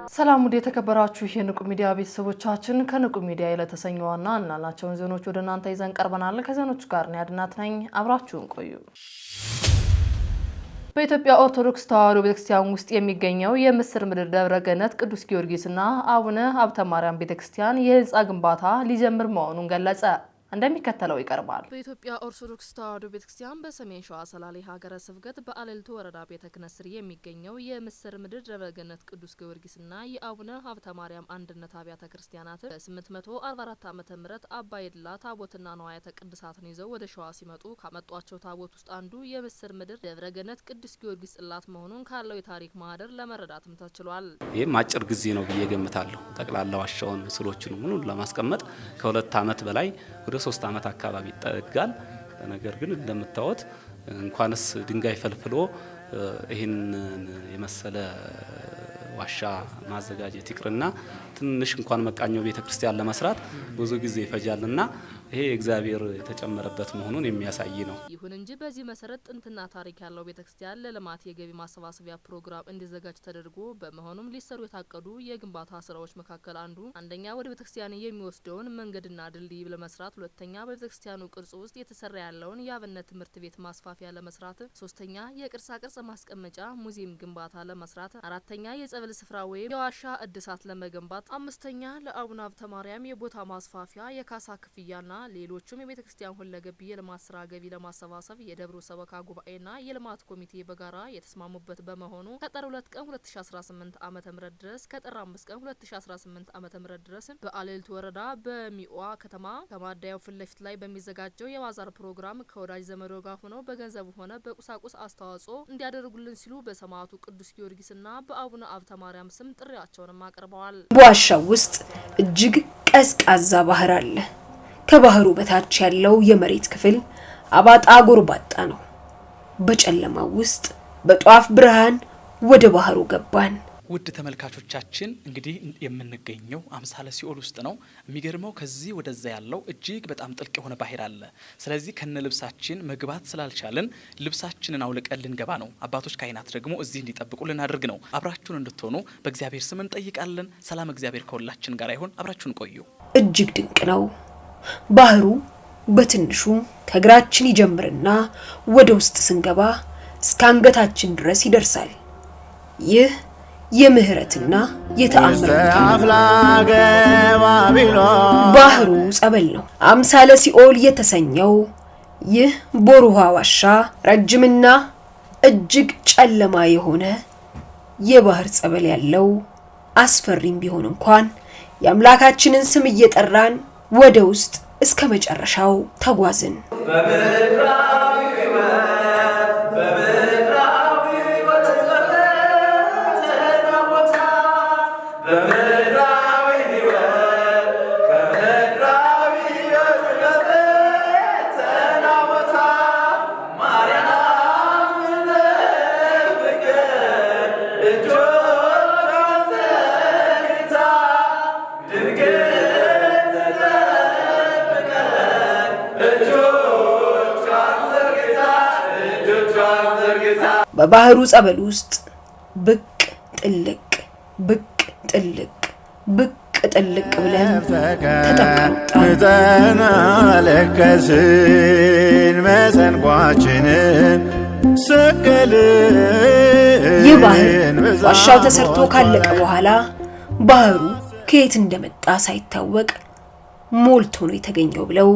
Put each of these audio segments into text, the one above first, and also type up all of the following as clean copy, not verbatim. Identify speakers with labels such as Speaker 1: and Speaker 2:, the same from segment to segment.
Speaker 1: ሰላም ወደ ተከበራችሁ የንቁ ሚዲያ ቤተሰቦቻችን ከንቁ ሚዲያ ለተሰኘውና እናላቸውን ዜናዎች ወደ እናንተ ይዘን ቀርበናል። ከዜናዎቹ ጋር ነው ያድናት ነኝ። አብራችሁን ቆዩ። በኢትዮጵያ ኦርቶዶክስ ተዋሕዶ ቤተክርስቲያን ውስጥ የሚገኘው የምስር ምድር ደብረ ገነት ቅዱስ ጊዮርጊስና አቡነ ሀብተ ማርያም ቤተክርስቲያን የህንጻ ግንባታ ሊጀምር መሆኑን ገለጸ። እንደሚከተለው ይቀርባል። በኢትዮጵያ ኦርቶዶክስ ተዋሕዶ ቤተክርስቲያን በሰሜን ሸዋ ሰላሌ ሀገረ ስብከት በአለልቱ ወረዳ ቤተ ክህነት ስር የሚገኘው የምስር ምድር ደብረ ገነት ቅዱስ ጊዮርጊስና የአቡነ ሀብተ ማርያም አንድነት አብያተ ክርስቲያናት በ844 ዓመተ ምህረት አባይ ድላ ታቦትና ንዋያተ ቅድሳትን ይዘው ወደ ሸዋ ሲመጡ ካመጧቸው ታቦት ውስጥ አንዱ የምስር ምድር ደብረ ገነት ቅዱስ ጊዮርጊስ ጽላት መሆኑን ካለው የታሪክ ማህደር ለመረዳትም ተችሏል።
Speaker 2: ይህም አጭር ጊዜ ነው ብዬ ገምታለሁ። ጠቅላላ ዋሻውን ምስሎችን ምኑን ለማስቀመጥ ከ2 ዓመት በላይ ወደ 3 ዓመት አካባቢ ይጠጋል። ነገር ግን እንደምታዩት እንኳንስ ድንጋይ ፈልፍሎ ይህን የመሰለ ዋሻ ማዘጋጀት ይቅርና ትንሽ እንኳን መቃኞ ቤተክርስቲያን ለመስራት ብዙ ጊዜ ይፈጃልና ይሄ እግዚአብሔር የተጨመረበት መሆኑን የሚያሳይ ነው።
Speaker 1: ይሁን እንጂ በዚህ መሰረት ጥንትና ታሪክ ያለው ቤተክርስቲያን ለልማት የገቢ ማሰባሰቢያ ፕሮግራም እንዲዘጋጅ ተደርጎ በመሆኑም ሊሰሩ የታቀዱ የግንባታ ስራዎች መካከል አንደኛ ወደ ቤተክርስቲያን የሚወስደውን መንገድና ድልድይ ለመስራት፣ ሁለተኛ በቤተክርስቲያኑ ቅርጽ ውስጥ የተሰራ ያለውን የአብነት ትምህርት ቤት ማስፋፊያ ለመስራት፣ ሶስተኛ የቅርሳ ቅርጽ ማስቀመጫ ሙዚየም ግንባታ ለመስራት፣ አራተኛ የጸበል ስፍራ ወይም የዋሻ እድሳት ለመገንባት፣ አምስተኛ ለአቡነ ሀብተ ማርያም የቦታ ማስፋፊያ የካሳ ክፍያና ሌሎችም የቤተክርስቲያን ሁለገብ የልማት ስራ ገቢ ለማሰባሰብ የደብሩ ሰበካ ጉባኤና የልማት ኮሚቴ በጋራ የተስማሙበት በመሆኑ ከጥር 2 ቀን 2018 ዓመተ ምህረት ድረስ ከጥር 5 ቀን 2018 ዓመተ ምህረት ድረስ በአለልቱ ወረዳ በሚዋ ከተማ ከማደያው ፊት ለፊት ላይ በሚዘጋጀው የባዛር ፕሮግራም ከወዳጅ ዘመዶ ጋር ሆነው በገንዘብ ሆነ በቁሳቁስ አስተዋጽኦ እንዲያደርጉልን ሲሉ በሰማዕቱ ቅዱስ ጊዮርጊስና በአቡነ ሀብተ ማርያም ስም ጥሪያቸውንም አቅርበዋል።
Speaker 3: በዋሻው ውስጥ እጅግ ቀዝቃዛ ባህር አለ። ከባህሩ በታች ያለው የመሬት ክፍል አባጣ ጎርባጣ ነው። በጨለማው ውስጥ በጧፍ ብርሃን ወደ ባህሩ ገባን።
Speaker 4: ውድ ተመልካቾቻችን እንግዲህ የምንገኘው አምሳለ ሲኦል ውስጥ ነው። የሚገርመው ከዚህ ወደዛ ያለው እጅግ በጣም ጥልቅ የሆነ ባህር አለ። ስለዚህ ከነ ልብሳችን መግባት ስላልቻለን ልብሳችንን አውልቀን ልንገባ ነው። አባቶች ካህናት ደግሞ እዚህ እንዲጠብቁ ልናደርግ ነው። አብራችሁን እንድትሆኑ በእግዚአብሔር ስም እንጠይቃለን። ሰላም እግዚአብሔር ከሁላችን ጋር ይሁን። አብራችሁን ቆዩ።
Speaker 3: እጅግ ድንቅ ነው። ባህሩ በትንሹ ከእግራችን ይጀምርና ወደ ውስጥ ስንገባ እስከ አንገታችን ድረስ ይደርሳል። ይህ የምህረትና የተአምር ባህሩ ጸበል ነው። አምሳለ ሲኦል የተሰኘው ይህ ቦሩሃ ዋሻ ረጅምና እጅግ ጨለማ የሆነ የባህር ጸበል ያለው አስፈሪም ቢሆን እንኳን የአምላካችንን ስም እየጠራን ወደ ውስጥ እስከ መጨረሻው ተጓዝን። በባህሩ ጸበል ውስጥ ብቅ ጥልቅ ብለን ተጠቅጠን መሰንቋችንን ሰቀልን። ይህ ባህር ዋሻው ተሰርቶ ካለቀ በኋላ ባህሩ ከየት እንደመጣ ሳይታወቅ ሞልቶ ነው የተገኘው ብለው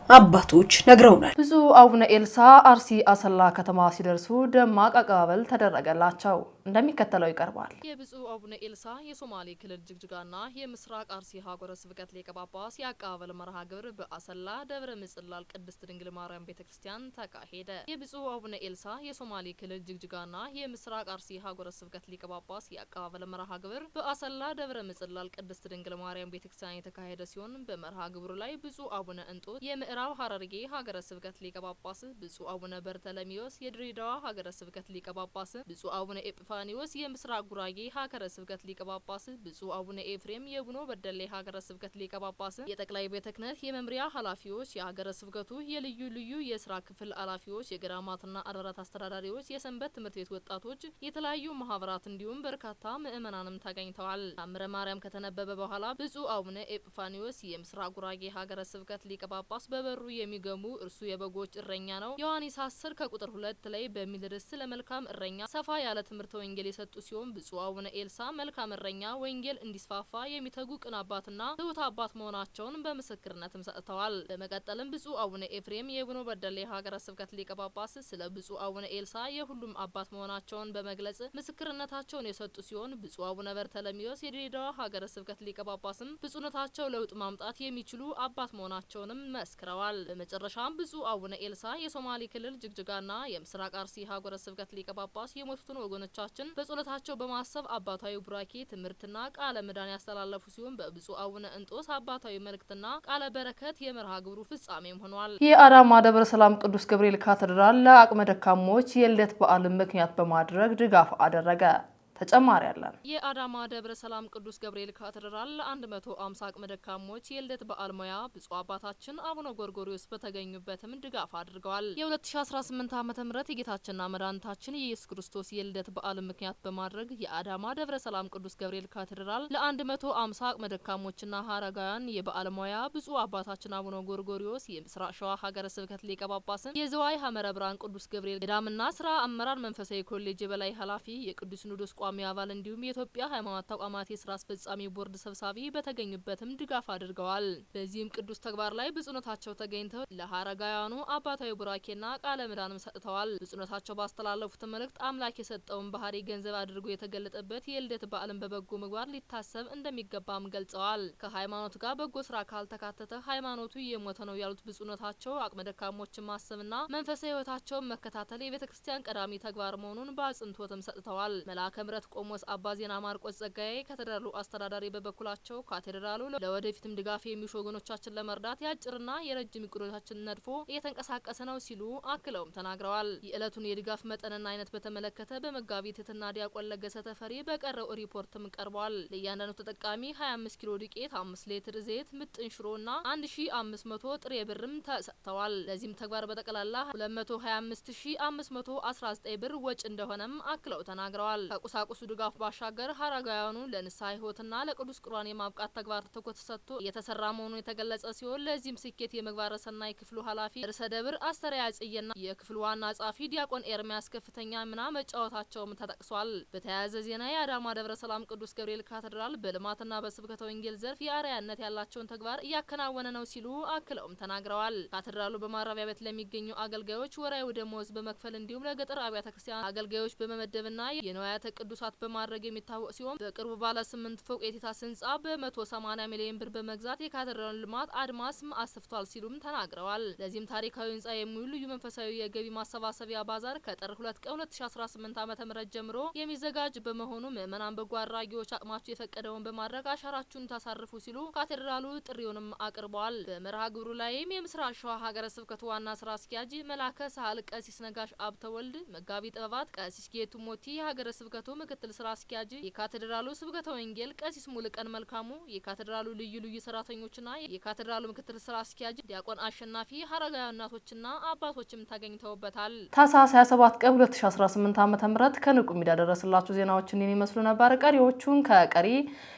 Speaker 3: አባቶች ነግረውናል።
Speaker 1: ብዙ አቡነ ኤልሳ አርሲ አሰላ ከተማ ሲደርሱ ደማቅ አቀባበል ተደረገላቸው። እንደሚከተለው ይቀርባል። የብዙ አቡነ ኤልሳ የሶማሌ ክልል ጅግጅጋና የምስራቅ አርሲ ሀገረ ስብከት ሊቀ ጳጳስ የአቀባበል መርሃ ግብር በአሰላ ደብረ ምጽላል ቅድስት ድንግል ማርያም ቤተክርስቲያን ተካሄደ። የብዙ አቡነ ኤልሳ የሶማሌ ክልል ጅግጅጋና የምስራቅ አርሲ ሀገረ ስብከት ሊቀ ጳጳስ የአቀባበል መርሃ ግብር በአሰላ ደብረ ምጽላል ቅድስት ድንግል ማርያም ቤተክርስቲያን የተካሄደ ሲሆን በመርሃ ግብሩ ላይ ብፁዕ አቡነ እንጦት የምዕራብ ሐረርጌ ሀገረ ስብከት ሊቀ ጳጳስ፣ ብፁዕ አቡነ በርተለሚዮስ የድሬዳዋ ሀገረ ስብከት ሊቀ ጳጳስ፣ ብፁዕ አቡነ ኤጲፋ ኤጲፋኒዎስ የምስራቅ ጉራጌ ሀገረ ስብከት ሊቀ ጳጳስ፣ ብፁዕ አቡነ ኤፍሬም የቡኖ በደሌ ሀገረ ስብከት ሊቀ ጳጳስ፣ የጠቅላይ ቤተ ክህነት የመምሪያ ኃላፊዎች፣ የሀገረ ስብከቱ የልዩ ልዩ የስራ ክፍል ኃላፊዎች፣ የገዳማትና አድባራት አስተዳዳሪዎች፣ የሰንበት ትምህርት ቤት ወጣቶች፣ የተለያዩ ማህበራት እንዲሁም በርካታ ምእመናንም ተገኝተዋል። ታምረ ማርያም ከተነበበ በኋላ ብፁዕ አቡነ ኤጲፋኒዎስ የምስራቅ ጉራጌ ሀገረ ስብከት ሊቀ ጳጳስ በበሩ የሚገሙ እርሱ የበጎች እረኛ ነው ዮሐንስ 10 ከቁጥር 2 ላይ በሚል ርዕስ ለመልካም እረኛ ሰፋ ያለ ትምህርተ ወንጌል የሰጡ ሲሆን ብፁዕ አቡነ ኤልሳ መልካም እረኛ ወንጌል እንዲስፋፋ የሚተጉ ቅን አባትና ትሁት አባት መሆናቸውን በምስክርነትም ሰጥተዋል። በመቀጠልም ብፁዕ አቡነ ኤፍሬም የቡኖ በደሌ ሀገረ ስብከት ሊቀ ጳጳስ ስለ ብፁዕ አቡነ ኤልሳ የሁሉም አባት መሆናቸውን በመግለጽ ምስክርነታቸውን የሰጡ ሲሆን ብፁዕ አቡነ በርተለሚዮስ የድሬዳዋ ሀገረ ስብከት ሊቀ ጳጳስም ብፁዕነታቸው ለውጥ ማምጣት የሚችሉ አባት መሆናቸውንም መስክረዋል። በመጨረሻም ብፁዕ አቡነ ኤልሳ የሶማሌ ክልል ጅግጅጋና የምስራቅ አርሲ ሀገረ ስብከት ሊቀ ጳጳስ የሞቱትን ወገኖቻችን በጸሎታቸው በማሰብ አባታዊ ቡራኬ ትምህርትና ቃለ ምዕዳን ያስተላለፉ ሲሆን በብፁዕ አቡነ እንጦስ አባታዊ መልእክትና ቃለ በረከት የመርሃ ግብሩ ፍጻሜም ሆኗል።
Speaker 5: የአዳማ ደብረ ሰላም ቅዱስ ገብርኤል ካቴድራል ለአቅመ ደካሞች የልደት በዓልን ምክንያት በማድረግ ድጋፍ አደረገ። ተጨማሪ ያለን
Speaker 1: የአዳማ ደብረ ሰላም ቅዱስ ገብርኤል ካቴድራል ለ150 አቅመ ደካሞች የልደት በዓል ሙያ ብፁዕ አባታችን አቡነ ጎርጎርዮስ በተገኙበትም ድጋፍ አድርገዋል። የ2018 ዓ.ም የጌታችንና መድኃኒታችን የኢየሱስ ክርስቶስ የልደት በዓል ምክንያት በማድረግ የአዳማ ደብረ ሰላም ቅዱስ ገብርኤል ካቴድራል ለ150 አቅመ ደካሞችና አረጋውያን የበዓል ሙያ ብፁዕ አባታችን አቡነ ጎርጎርዮስ የምስራቅ ሸዋ ሀገረ ስብከት ሊቀ ጳጳስ፣ የዝዋይ ሐመረ ብርሃን ቅዱስ ገብርኤል ገዳምና ስራ አመራር መንፈሳዊ ኮሌጅ የበላይ ኃላፊ፣ የቅዱስ ሲኖዶስ ቋሚ አባል እንዲሁም የኢትዮጵያ ሃይማኖት ተቋማት የስራ አስፈጻሚ ቦርድ ሰብሳቢ በተገኙበትም ድጋፍ አድርገዋል። በዚህም ቅዱስ ተግባር ላይ ብፁዕነታቸው ተገኝተው ለአረጋውያኑ አባታዊ ቡራኬና ቃለ ምዕዳንም ሰጥተዋል። ብፁዕነታቸው ባስተላለፉት መልእክት አምላክ የሰጠውን ባህሪ ገንዘብ አድርጎ የተገለጠበት የልደት በዓልን በበጎ ምግባር ሊታሰብ እንደሚገባም ገልጸዋል። ከሃይማኖት ጋር በጎ ስራ ካልተካተተ ሃይማኖቱ የሞተ ነው ያሉት ብፁዕነታቸው አቅመ ደካሞችን ማሰብና መንፈሳዊ ህይወታቸውን መከታተል የቤተ ክርስቲያን ቀዳሚ ተግባር መሆኑን በአጽንኦትም ሰጥተዋል። መልአከ ምሕረት ቆሞስ አባ ዜና ማርቆስ ጸጋዬ ካቴድራሉ አስተዳዳሪ በበኩላቸው ካቴድራሉ ለወደፊትም ድጋፍ የሚሹ ወገኖቻችን ለመርዳት የአጭርና የረጅም እቅዶቻችን ነድፎ እየተንቀሳቀሰ ነው ሲሉ አክለውም ተናግረዋል። የዕለቱን የድጋፍ መጠንና አይነት በተመለከተ በመጋቢ ትሕትና ዲያቆን ለገሰ ተፈሪ በቀረው ሪፖርትም ቀርቧል። ለእያንዳንዱ ተጠቃሚ 25 ኪሎ ዱቄት፣ 5 ሊትር ዘይት፣ ምጥን ሽሮና 1500 ጥሬ ብርም ተሰጥተዋል። ለዚህም ተግባር በጠቅላላ 225519 ብር ወጪ እንደሆነም አክለው ተናግረዋል። ቁሳቁሱ ድጋፍ ባሻገር አረጋውያኑ ለንስሐ ህይወትና ለቅዱስ ቁርባን የማብቃት ተግባር ትኩረት ሰጥቶ እየተሰራ መሆኑን የተገለጸ ሲሆን ለዚህም ስኬት የምግባረ ሰናይ ክፍሉ ኃላፊ ርዕሰ ደብር አስተርአያ ጽየና የክፍሉ ዋና ጸሐፊ ዲያቆን ኤርሚያስ ከፍተኛ ሚና መጫወታቸውም ተጠቅሷል። በተያያዘ ዜና የአዳማ ደብረ ሰላም ቅዱስ ገብርኤል ካቴድራል በልማትና በስብከተ ወንጌል ዘርፍ የአርአያነት ያላቸውን ተግባር እያከናወነ ነው ሲሉ አክለውም ተናግረዋል። ካቴድራሉ በማረቢያ ቤት ለሚገኙ አገልጋዮች ወራዊ ደመወዝ በመክፈል እንዲሁም ለገጠር አብያተ ክርስቲያን አገልጋዮች በመመደብና የንዋያተ ቅዱሳት በማድረግ የሚታወቅ ሲሆን በቅርቡ ባለ 8 ፎቅ የቲታስ ህንጻ በ180 ሚሊዮን ብር በመግዛት የካቴድራሉን ልማት አድማስም አስፍቷል ሲሉም ተናግረዋል። ለዚህም ታሪካዊ ህንጻ የሚውል ልዩ መንፈሳዊ የገቢ ማሰባሰቢያ ባዛር ከጥር 2 ቀን 2018 ዓ.ም ጀምሮ የሚዘጋጅ በመሆኑ ምዕመናን በጎ አድራጊዎች አቅማቸው የፈቀደውን በማድረግ አሻራችሁን ታሳርፉ ሲሉ ካቴድራሉ ጥሪውንም አቅርበዋል። በመርሃ ግብሩ ላይም የምስራቅ ሸዋ ሀገረ ስብከቱ ዋና ስራ አስኪያጅ መላከ ሳህል ቀሲስ ነጋሽ አብተወልድ፣ መጋቢ ጥበባት ቀሲስ ጌቱ ሞቲ የሀገረ ስብከቱ ምክትል ስራ አስኪያጅ፣ የካቴድራሉ ስብከተ ወንጌል ቀሲስ ሙሉቀን መልካሙ፣ የካቴድራሉ ልዩ ልዩ ሰራተኞችና የካቴድራሉ ምክትል ስራ አስኪያጅ ዲያቆን አሸናፊ አረጋውያን እናቶችና አባቶችም ተገኝተውበታል።
Speaker 5: ታህሳስ 27 ቀን 2018 ዓ.ም ከንቁ ሚዲያ ደረስላችሁ ዜናዎችን ይመስሉ ነበር። ቀሪዎቹን ከቀሪ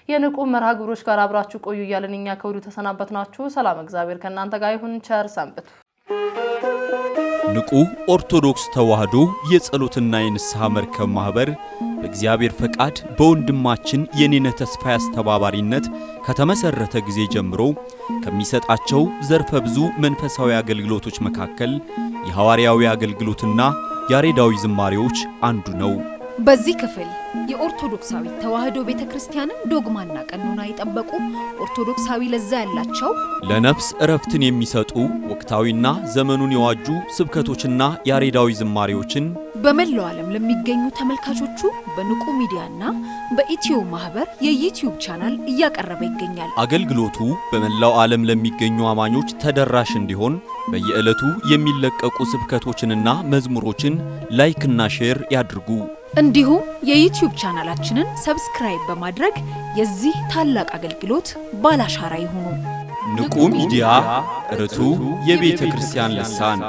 Speaker 5: የንቁ መርሃ ግብሮች ጋር አብራችሁ ቆዩ እያልን እኛ ከወዲሁ ተሰናበትናችሁ። ሰላም እግዚአብሔር ከእናንተ ጋር ይሁን። ቸር ሰንብቱ።
Speaker 6: ንቁ ኦርቶዶክስ ተዋሕዶ የጸሎትና የንስሐ መርከብ ማህበር በእግዚአብሔር ፈቃድ በወንድማችን የኔነ ተስፋዬ አስተባባሪነት ከተመሰረተ ጊዜ ጀምሮ ከሚሰጣቸው ዘርፈ ብዙ መንፈሳዊ አገልግሎቶች መካከል የሐዋርያዊ አገልግሎትና ያሬዳዊ ዝማሬዎች አንዱ ነው።
Speaker 7: በዚህ ክፍል የኦርቶዶክሳዊ ተዋሕዶ ቤተክርስቲያንን ዶግማና ቀኖና የጠበቁ ኦርቶዶክሳዊ ለዛ ያላቸው
Speaker 6: ለነፍስ እረፍትን የሚሰጡ ወቅታዊና ዘመኑን የዋጁ ስብከቶችና ያሬዳዊ ዝማሬዎችን
Speaker 7: በመላው ዓለም ለሚገኙ ተመልካቾቹ በንቁ ሚዲያና በኢትዮ ማህበር የዩቲዩብ ቻናል እያቀረበ ይገኛል።
Speaker 6: አገልግሎቱ በመላው ዓለም ለሚገኙ አማኞች ተደራሽ እንዲሆን በየዕለቱ የሚለቀቁ ስብከቶችንና መዝሙሮችን ላይክና ሼር ያድርጉ።
Speaker 7: እንዲሁም የዩቲዩብ ቻናላችንን ሰብስክራይብ በማድረግ የዚህ ታላቅ አገልግሎት ባላሻራ ይሁኑ።
Speaker 6: ንቁ ሚዲያ ርቱ የቤተ ክርስቲያን ልሳን